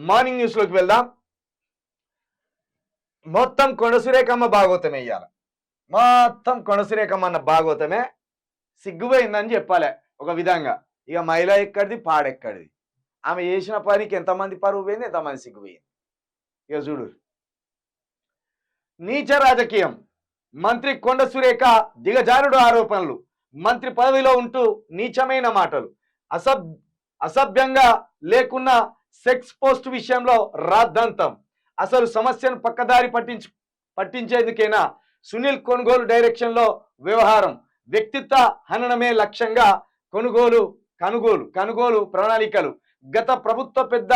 Morning న్యూస్లోకి వెళ్దాం. మొత్తం కొనసురేఖమ్మ భాగవతమే ఇయ్యాల. మొత్తం కొనసురేఖమ్మ అన్న భాగవతమే సిగ్గుపోయిందని చెప్పాలి ఒక విధంగా. ఇక మహిళ ఎక్కడిది, పాడెక్కడిది. ఆమె చేసిన పనికి ఎంతమంది పరువు పోయింది, ఎంతమంది సిగ్గుపోయింది. ఇక చూడు, నీచ రాజకీయం. మంత్రి కొండ సురేఖ దిగజారుడు ఆరోపణలు. మంత్రి పదవిలో ఉంటూ నీచమైన మాటలు. అసభ్యంగా లేకున్నా సెక్స్ పోస్ట్ విషయంలో రాద్ధాంతం. అసలు సమస్యను పక్కదారి పట్టించేందుకేనా సునీల్ కొనుగోలు డైరెక్షన్ లో వ్యవహారం. వ్యక్తిత్వ హననమే లక్ష్యంగా కనుగోలు ప్రణాళికలు. గత ప్రభుత్వ పెద్ద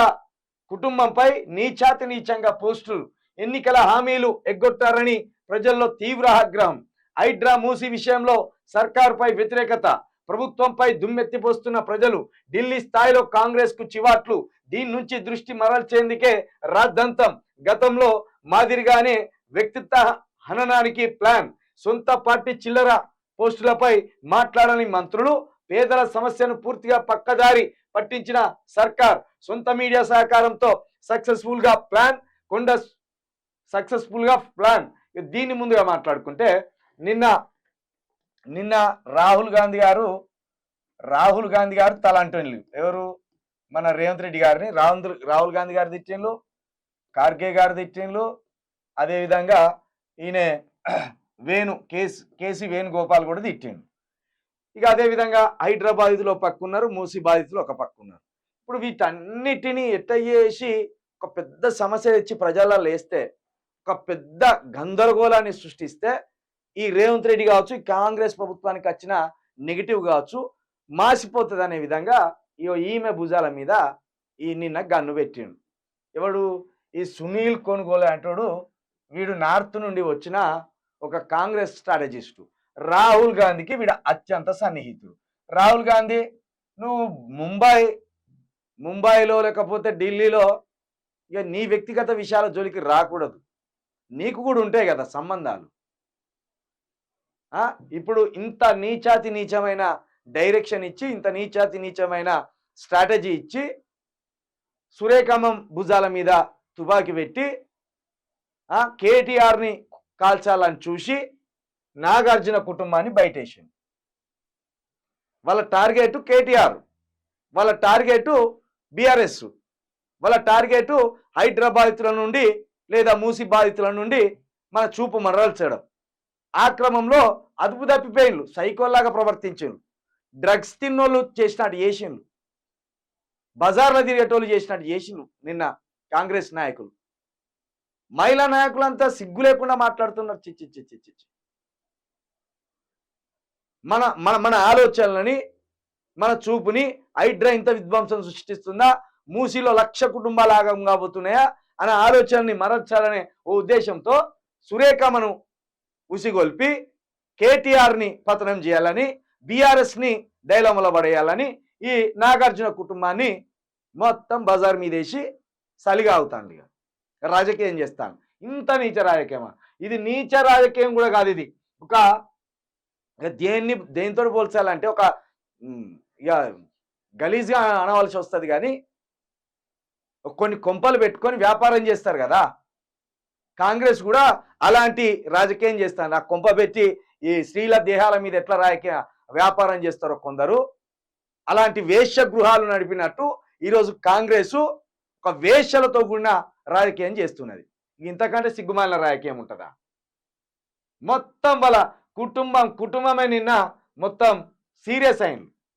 కుటుంబంపై నీచాతి నీచంగా పోస్టులు. ఎన్నికల హామీలు ఎగ్గొట్టారని ప్రజల్లో తీవ్ర ఆగ్రహం. హైడ్రా మూసి విషయంలో సర్కారుపై వ్యతిరేకత. ప్రభుత్వంపై దుమ్మెత్తిపోస్తున్న ప్రజలు. ఢిల్లీ స్థాయిలో కాంగ్రెస్ కు చివాట్లు. దీని నుంచి దృష్టి మరల్చేందుకే రాద్ధాంతం. గతంలో మాదిరిగానే వ్యక్తిత్వ హననానికి ప్లాన్. సొంత పార్టీ చిల్లర పోస్టులపై మాట్లాడని మంత్రులు. పేదల సమస్యను పూర్తిగా పక్కదారి పట్టించిన సర్కార్. సొంత మీడియా సహకారంతో సక్సెస్ఫుల్ గా ప్లాన్. దీన్ని ముందుగా మాట్లాడుకుంటే నిన్న రాహుల్ గాంధీ గారు తలంటోళ్ళు. ఎవరు? మన రేవంత్ రెడ్డి గారిని రాహుల్ గాంధీ గారు తిట్టిండ్రు, ఖార్గే గారు తిట్టిండ్రు. అదేవిధంగా ఈయన కేసీ వేణుగోపాల్ కూడా తిట్టిండు. ఇక అదేవిధంగా హైడ్రా బాధితులు ఒక పక్కున్నారు, మూసి బాధితులు ఒక పక్కున్నారు. ఇప్పుడు వీటన్నిటినీ ఎట్టయ్యేసి ఒక పెద్ద సమస్య తెచ్చి ప్రజల్లో వేస్తే, ఒక పెద్ద గందరగోళాన్ని సృష్టిస్తే, ఈ రేవంత్ రెడ్డి కావచ్చు, ఈ కాంగ్రెస్ ప్రభుత్వానికి వచ్చిన నెగిటివ్ కావచ్చు మాసిపోతుంది అనే విధంగా ఈమె భుజాల మీద నిన్న గన్ను పెట్టిండు. ఎవడు? ఈ సునీల్ కొనుగోలు అంటాడు. వీడు నార్త్ నుండి వచ్చిన ఒక కాంగ్రెస్ స్ట్రాటజిస్టు. రాహుల్ గాంధీకి వీడు అత్యంత సన్నిహితుడు. రాహుల్ గాంధీ, నువ్వు ముంబైలో లేకపోతే ఢిల్లీలో ఇక నీ వ్యక్తిగత విషయాల జోలికి రాకూడదు. నీకు కూడా ఉంటాయి కదా సంబంధాలు. ఇప్పుడు ఇంత నీచాతి నీచమైన డైరెక్షన్ ఇచ్చి, ఇంత నీచాతి నీచమైన స్ట్రాటజీ ఇచ్చి, సురేఖమ్మ భుజాల మీద తుపాకి పెట్టి కేటీఆర్ని కాల్చాలని చూసి నాగార్జున కుటుంబాన్ని బయటేసింది. వాళ్ళ టార్గెట్ కేటీఆర్, వాళ్ళ టార్గెట్ బీఆర్ఎస్, వాళ్ళ టార్గెట్ హైడ్రా బాధితుల నుండి లేదా మూసి బాధితుల నుండి మన చూపు మరల్చడం. ఆ క్రమంలో అదుపు తప్పిపోయిన్లు, సైకోల్లాగా ప్రవర్తించిండ్రు. డ్రగ్స్ తిన్నోళ్ళు చేసినట్టు చేసిండ్రు, బజార్లో తిరిగేటోళ్ళు చేసినట్టు చేసిండ్రు నిన్న కాంగ్రెస్ నాయకులు. మహిళా నాయకులంతా సిగ్గు లేకుండా మాట్లాడుతున్నారు. చిచ్చి మన మన మన ఆలోచనలని, మన చూపుని హైడ్రా ఇంత విధ్వంసం సృష్టిస్తుందా, మూసీలో 1,00,000 కుటుంబాలు ఆగం కాబోతున్నాయా అనే ఆలోచనని మరల్చాలనే ఓ ఉద్దేశంతో సురేఖమ్మను ఉసిగొల్పి కేటీఆర్ని పతనం చేయాలని, బీఆర్ఎస్ని డైలమలో పడేయాలని ఈ నాగార్జున కుటుంబాన్ని మొత్తం బజార్ మీదేసి సలిగా అవుతాను. ఇక రాజకీయం చేస్తాను. ఇంత నీచ రాజకీయమా? ఇది నీచ రాజకీయం కూడా కాదు. ఇది ఒక దేనితో పోల్చాలంటే ఒక ఇక గలీజ్గా అనవలసి వస్తుంది. కానీ కొన్ని కొంపలు పెట్టుకొని వ్యాపారం చేస్తారు కదా, కాంగ్రెస్ కూడా అలాంటి రాజకీయం చేస్తాను. ఆ కొంప పెట్టి ఈ స్త్రీల దేహాల మీద ఎట్లా రాజకీయ వ్యాపారం చేస్తారో కొందరు, అలాంటి వేశ్య గృహాలు నడిపినట్టు ఈరోజు కాంగ్రెస్ ఒక వేశ్యలతో కూడిన రాజకీయం చేస్తున్నది. ఇంతకంటే సిగ్గుమాలిన రాజకీయం ఉంటుందా? మొత్తం వాళ్ళ కుటుంబమే నిన్న మొత్తం సీరియస్ అయింది.